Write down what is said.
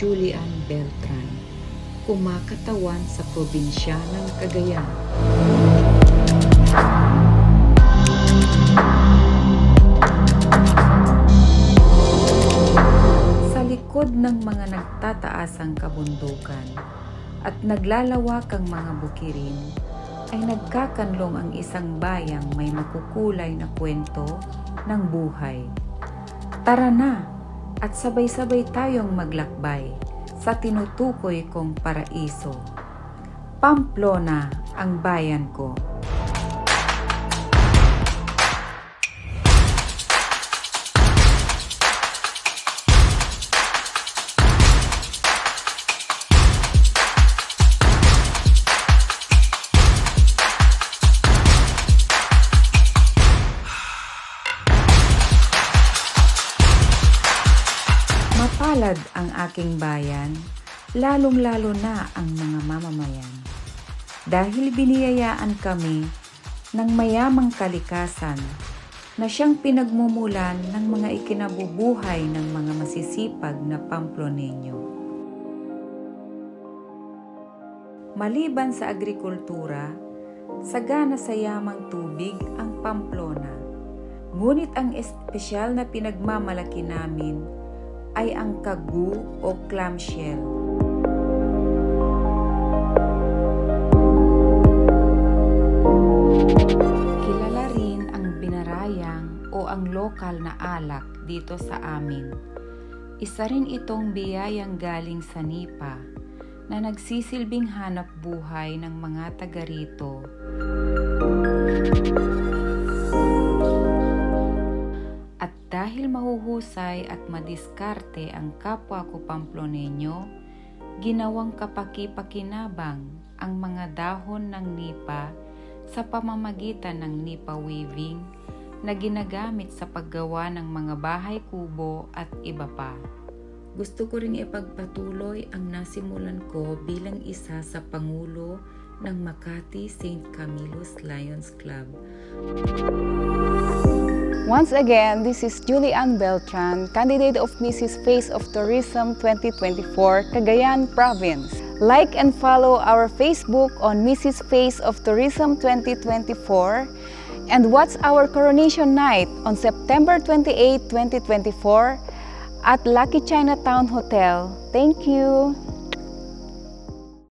Julian Beltran, kumakatawan sa probinsya ng Cagayan. Sa likod ng mga nagtataasang kabundukan at naglalawakang mga bukirin, ay nagkakanlong ang isang bayang may makukulay na kwento ng buhay. Tara na at sabay-sabay tayong maglakbay sa tinutukoy kong paraiso. Pamplona ang bayan ko. Mapalad ang aking bayan, lalong-lalo na ang mga mamamayan. Dahil biniyayaan kami ng mayamang kalikasan na siyang pinagmumulan ng mga ikinabubuhay ng mga masisipag na Pamploneño. Maliban sa agrikultura, sagana sa yamang tubig ang Pamplona. Ngunit ang espesyal na pinagmamalaki namin ay ang kagu o clamshell. Kilala rin ang binarayang o ang lokal na alak dito sa amin. Isa rin itong biyayang galing sa nipa na nagsisilbing hanap buhay ng mga taga rito. Dahil mahuhusay at madiskarte ang kapwa ko Pamploneño, ginawang kapaki-pakinabang ang mga dahon ng nipa sa pamamagitan ng nipa weaving na ginagamit sa paggawa ng mga bahay kubo at iba pa. Gusto ko ring ipagpatuloy ang nasimulan ko bilang isa sa Pangulo ng Makati St. Camilo's Lions Club. Once again, this is Julian Beltran, candidate of Mrs. Face of Tourism 2024, Cagayan Province. Like and follow our Facebook on Mrs. Face of Tourism 2024 and watch our coronation night on September 28, 2024 at Lucky Chinatown Hotel. Thank you!